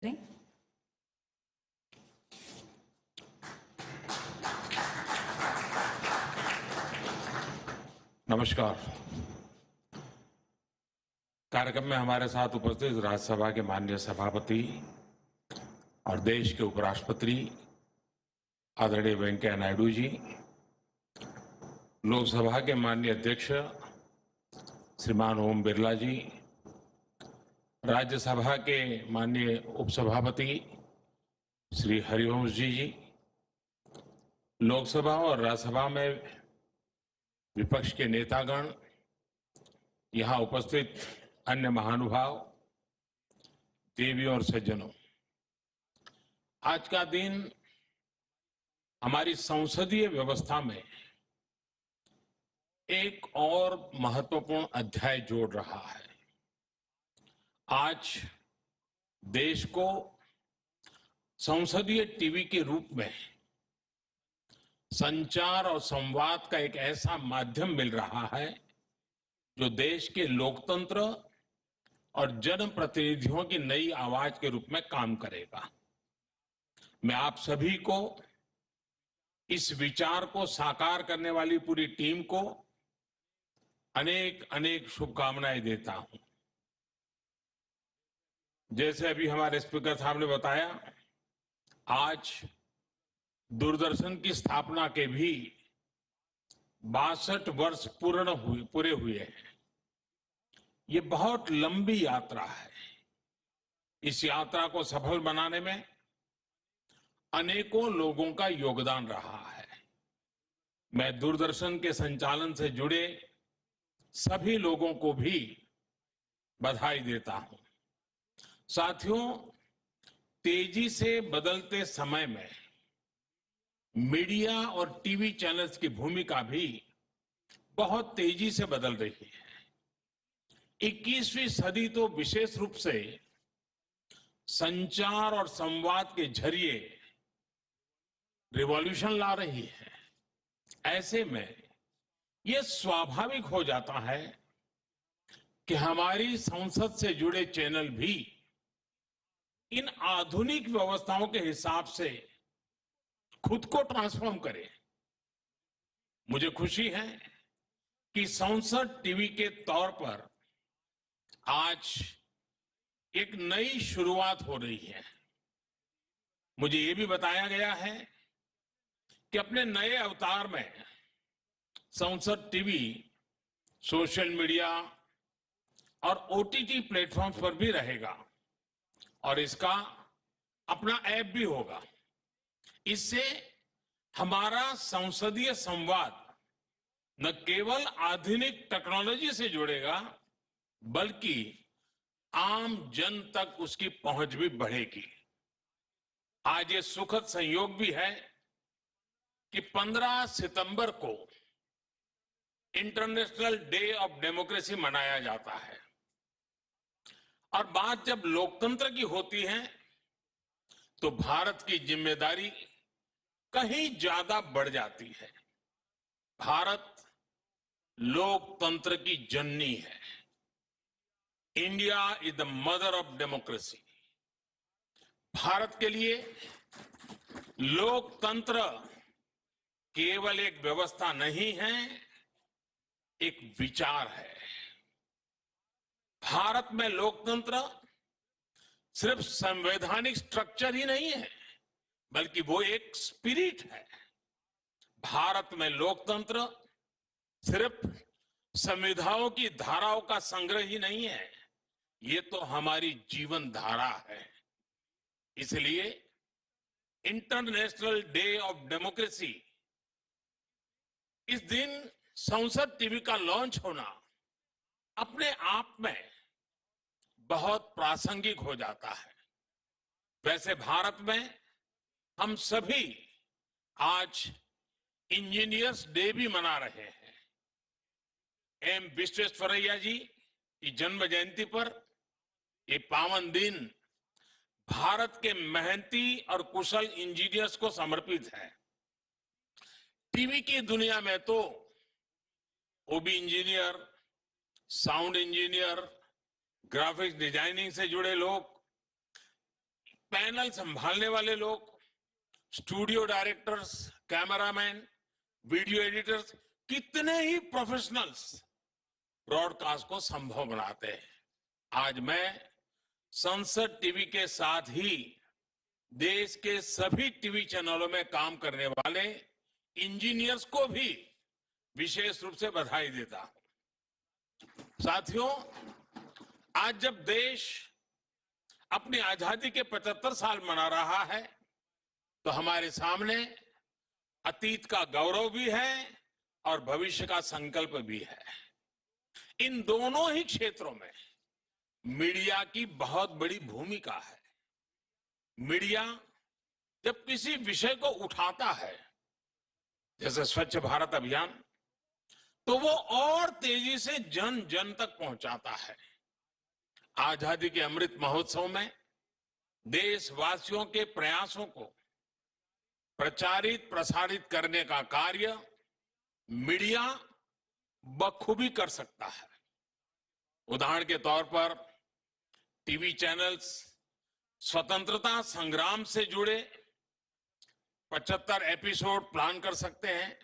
Ready? नमस्कार। कार्यक्रम में हमारे साथ उपस्थित राज्यसभा के माननीय सभापति और देश के उपराष्ट्रपति आदरणीय वेंकैया नायडू जी, लोकसभा के माननीय अध्यक्ष श्रीमान ओम बिरला जी, राज्यसभा के माननीय उपसभापति श्री हरिवंश जी, लोकसभा और राज्यसभा में विपक्ष के नेतागण, यहाँ उपस्थित अन्य महानुभाव, देवियों और सज्जनों, आज का दिन हमारी संसदीय व्यवस्था में एक और महत्वपूर्ण अध्याय जोड़ रहा है। आज देश को संसदीय टीवी के रूप में संचार और संवाद का एक ऐसा माध्यम मिल रहा है जो देश के लोकतंत्र और जनप्रतिनिधियों की नई आवाज के रूप में काम करेगा। मैं आप सभी को, इस विचार को साकार करने वाली पूरी टीम को अनेक अनेक शुभकामनाएं देता हूं। जैसे अभी हमारे स्पीकर साहब ने बताया, आज दूरदर्शन की स्थापना के भी 62 वर्ष पूरे हुए हैं। ये बहुत लंबी यात्रा है। इस यात्रा को सफल बनाने में अनेकों लोगों का योगदान रहा है। मैं दूरदर्शन के संचालन से जुड़े सभी लोगों को भी बधाई देता हूं। साथियों, तेजी से बदलते समय में मीडिया और टीवी चैनल्स की भूमिका भी बहुत तेजी से बदल रही है। 21वीं सदी तो विशेष रूप से संचार और संवाद के जरिए रिवॉल्यूशन ला रही है। ऐसे में यह स्वाभाविक हो जाता है कि हमारी संसद से जुड़े चैनल भी इन आधुनिक व्यवस्थाओं के हिसाब से खुद को ट्रांसफॉर्म करें। मुझे खुशी है कि संसद टीवी के तौर पर आज एक नई शुरुआत हो रही है। मुझे ये भी बताया गया है कि अपने नए अवतार में संसद टीवी सोशल मीडिया और ओटीटी प्लेटफॉर्म्स पर भी रहेगा और इसका अपना ऐप भी होगा। इससे हमारा संसदीय संवाद न केवल आधुनिक टेक्नोलॉजी से जुड़ेगा, बल्कि आम जन तक उसकी पहुंच भी बढ़ेगी। आज ये सुखद संयोग भी है कि 15 सितंबर को इंटरनेशनल डे ऑफ डेमोक्रेसी मनाया जाता है। और बात जब लोकतंत्र की होती है तो भारत की जिम्मेदारी कहीं ज्यादा बढ़ जाती है। भारत लोकतंत्र की जननी है। India is the mother of democracy. Bharat के लिए लोकतंत्र केवल एक व्यवस्था नहीं है, एक विचार है। भारत में लोकतंत्र सिर्फ संवैधानिक स्ट्रक्चर ही नहीं है, बल्कि वो एक स्पिरिट है। भारत में लोकतंत्र सिर्फ संविधानों की धाराओं का संग्रह ही नहीं है, ये तो हमारी जीवन धारा है। इसलिए इंटरनेशनल डे ऑफ डेमोक्रेसी, इस दिन संसद टीवी का लॉन्च होना अपने आप में बहुत प्रासंगिक हो जाता है। वैसे भारत में हम सभी आज इंजीनियर्स डे भी मना रहे हैं। एम विश्वेश्वरैया जी की जन्म जयंती पर ये पावन दिन भारत के मेहनती और कुशल इंजीनियर्स को समर्पित है। टीवी की दुनिया में तो OB engineer, sound engineer, graphics designing से जुड़े लोग पैनल संभालने वाले लोग, studio directors, cameraman, video editors, कितने ही प्रोफेशनल्स ब्रॉडकास्ट को संभव बनाते हैं। आज मैं संसद टीवी के साथ ही देश के सभी टीवी चैनलों में काम करने वाले इंजीनियर्स को भी विशेष रूप से बधाई देता हूं। साथियों, आज जब देश अपनी आजादी के 75 साल मना रहा है, तो हमारे सामने अतीत का गौरव भी है और भविष्य का संकल्प भी है। इन दोनों ही क्षेत्रों में मीडिया की बहुत बड़ी भूमिका है। मीडिया जब किसी विषय को उठाता है, जैसे स्वच्छ भारत अभियान, तो वो और तेजी से जन जन तक पहुंचाता है। आजादी के अमृत महोत्सव में देशवासियों के प्रयासों को प्रचारित प्रसारित करने का कार्य मीडिया बखूबी कर सकता है। उदाहरण के तौर पर टीवी चैनल्स स्वतंत्रता संग्राम से जुड़े 75 एपिसोड प्लान कर सकते हैं,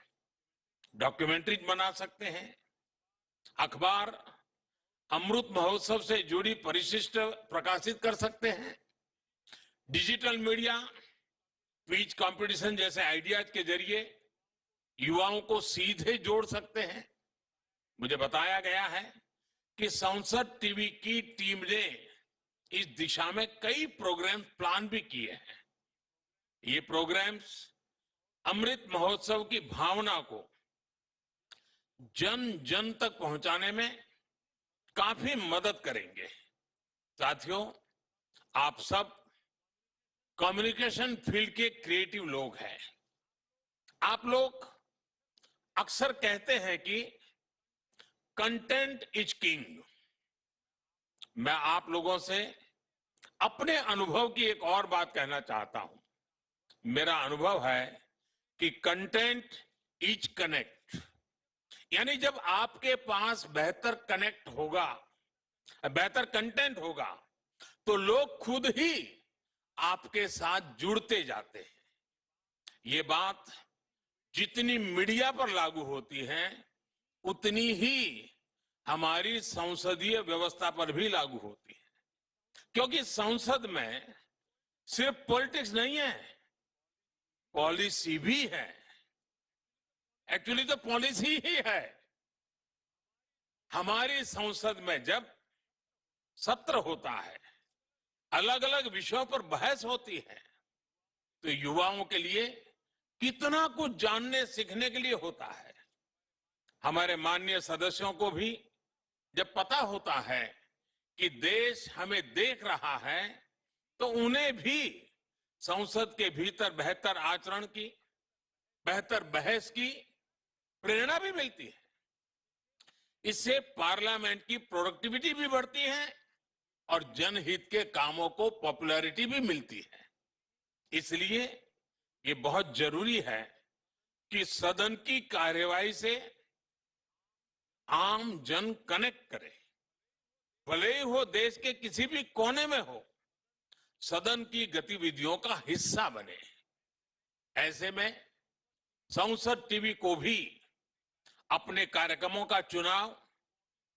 डॉक्यूमेंट्रीज बना सकते हैं। अखबार अमृत महोत्सव से जुड़ी परिशिष्ट प्रकाशित कर सकते हैं। डिजिटल मीडिया क्विज कंपटीशन जैसे आइडियाज के जरिए युवाओं को सीधे जोड़ सकते हैं। मुझे बताया गया है कि संसद टीवी की टीम ने इस दिशा में कई प्रोग्राम प्लान भी किए हैं। ये प्रोग्राम्स अमृत महोत्सव की भावना को जन जन तक पहुंचाने में काफी मदद करेंगे। साथियों, आप सब कम्युनिकेशन फील्ड के क्रिएटिव लोग हैं। आप लोग अक्सर कहते हैं कि कंटेंट इज किंग। मैं आप लोगों से अपने अनुभव की एक और बात कहना चाहता हूं। मेरा अनुभव है कि कंटेंट इज कनेक्ट, यानी जब आपके पास बेहतर कनेक्ट होगा, बेहतर कंटेंट होगा, तो लोग खुद ही आपके साथ जुड़ते जाते हैं। ये बात जितनी मीडिया पर लागू होती है, उतनी ही हमारी संसदीय व्यवस्था पर भी लागू होती है। क्योंकि संसद में सिर्फ पॉलिटिक्स नहीं है, पॉलिसी भी है। एक्चुअली तो पॉलिसी ही है। हमारी संसद में जब सत्र होता है, अलग अलग विषयों पर बहस होती है, तो युवाओं के लिए कितना कुछ जानने सीखने के लिए होता है। हमारे माननीय सदस्यों को भी जब पता होता है कि देश हमें देख रहा है, तो उन्हें भी संसद के भीतर बेहतर आचरण की, बेहतर बहस की प्रेरणा भी मिलती है। इससे पार्लियामेंट की प्रोडक्टिविटी भी बढ़ती है और जनहित के कामों को पॉपुलैरिटी भी मिलती है। इसलिए ये बहुत जरूरी है कि सदन की कार्यवाही से आम जन कनेक्ट करे। भले ही वो देश के किसी भी कोने में हो, सदन की गतिविधियों का हिस्सा बने। ऐसे में संसद टीवी को भी अपने कार्यक्रमों का चुनाव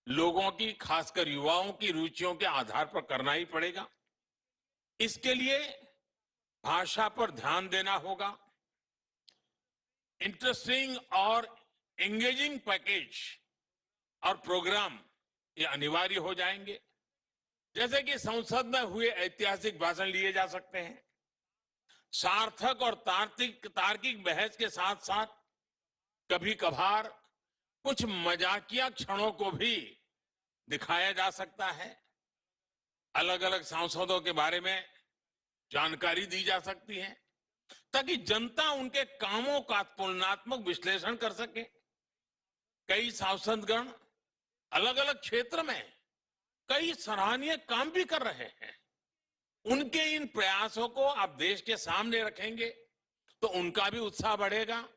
लोगों की, खासकर युवाओं की रुचियों के आधार पर करना ही पड़ेगा। इसके लिए भाषा पर ध्यान देना होगा। इंटरेस्टिंग और एंगेजिंग पैकेज और प्रोग्राम ये अनिवार्य हो जाएंगे। जैसे कि संसद में हुए ऐतिहासिक भाषण लिए जा सकते हैं। सार्थक और तार्किक बहस के साथ साथ कभी कभार कुछ मजाकिया क्षणों को भी दिखाया जा सकता है। अलग अलग सांसदों के बारे में जानकारी दी जा सकती है, ताकि जनता उनके कामों का तुलनात्मक विश्लेषण कर सके। कई सांसदगण अलग अलग क्षेत्र में कई सराहनीय काम भी कर रहे हैं। उनके इन प्रयासों को आप देश के सामने रखेंगे तो उनका भी उत्साह बढ़ेगा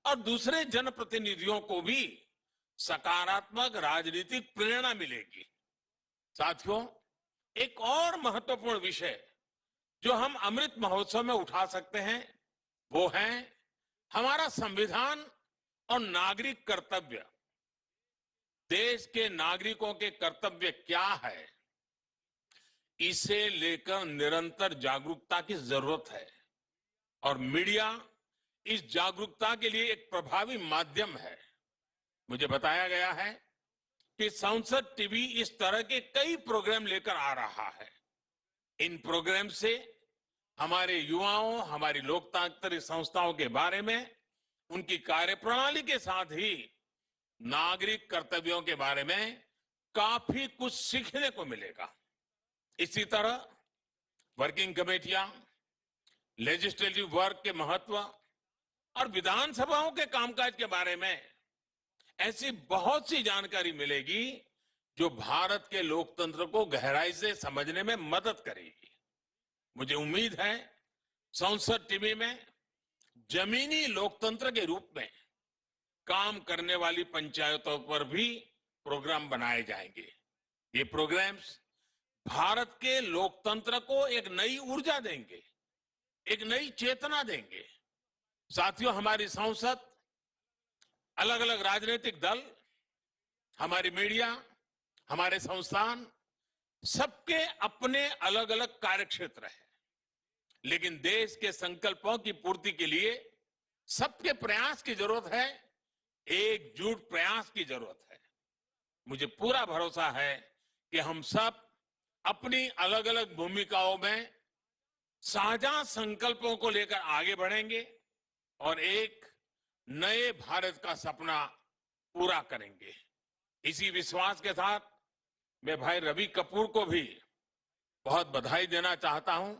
और दूसरे जनप्रतिनिधियों को भी सकारात्मक राजनीतिक प्रेरणा मिलेगी। साथियों, एक और महत्वपूर्ण विषय जो हम अमृत महोत्सव में उठा सकते हैं वो है हमारा संविधान और नागरिक कर्तव्य। देश के नागरिकों के कर्तव्य क्या है, इसे लेकर निरंतर जागरूकता की जरूरत है और मीडिया इस जागरूकता के लिए एक प्रभावी माध्यम है। मुझे बताया गया है कि संसद टीवी इस तरह के कई प्रोग्राम लेकर आ रहा है। इन प्रोग्राम से हमारे युवाओं, हमारी लोकतांत्रिक संस्थाओं के बारे में, उनकी कार्यप्रणाली के साथ ही नागरिक कर्तव्यों के बारे में काफी कुछ सीखने को मिलेगा। इसी तरह वर्किंग कमेटियां, लेजिस्लेटिव वर्क के महत्व और विधानसभाओं के कामकाज के बारे में ऐसी बहुत सी जानकारी मिलेगी जो भारत के लोकतंत्र को गहराई से समझने में मदद करेगी। मुझे उम्मीद है संसद टीवी में जमीनी लोकतंत्र के रूप में काम करने वाली पंचायतों पर भी प्रोग्राम बनाए जाएंगे। ये प्रोग्राम्स भारत के लोकतंत्र को एक नई ऊर्जा देंगे, एक नई चेतना देंगे। साथियों, हमारी संसद, अलग अलग राजनीतिक दल, हमारी मीडिया, हमारे संस्थान, सबके अपने अलग अलग कार्यक्षेत्र है, लेकिन देश के संकल्पों की पूर्ति के लिए सबके प्रयास की जरूरत है, एकजुट प्रयास की जरूरत है। मुझे पूरा भरोसा है कि हम सब अपनी अलग अलग भूमिकाओं में साझा संकल्पों को लेकर आगे बढ़ेंगे और एक नए भारत का सपना पूरा करेंगे। इसी विश्वास के साथ मैं भाई रवि कपूर को भी बहुत बधाई देना चाहता हूं,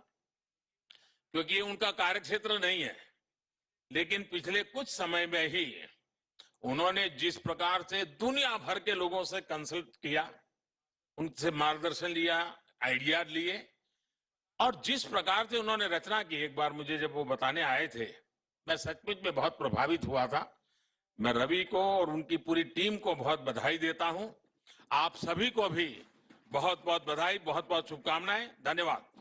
क्योंकि ये उनका कार्यक्षेत्र नहीं है, लेकिन पिछले कुछ समय में ही उन्होंने जिस प्रकार से दुनिया भर के लोगों से कंसल्ट किया, उनसे मार्गदर्शन लिया, आइडिया लिए और जिस प्रकार से उन्होंने रचना की, एक बार मुझे जब वो बताने आए थे, मैं सचमुच में बहुत प्रभावित हुआ था। मैं रवि को और उनकी पूरी टीम को बहुत बधाई देता हूं। आप सभी को भी बहुत बहुत बधाई, बहुत बहुत शुभकामनाएं। धन्यवाद।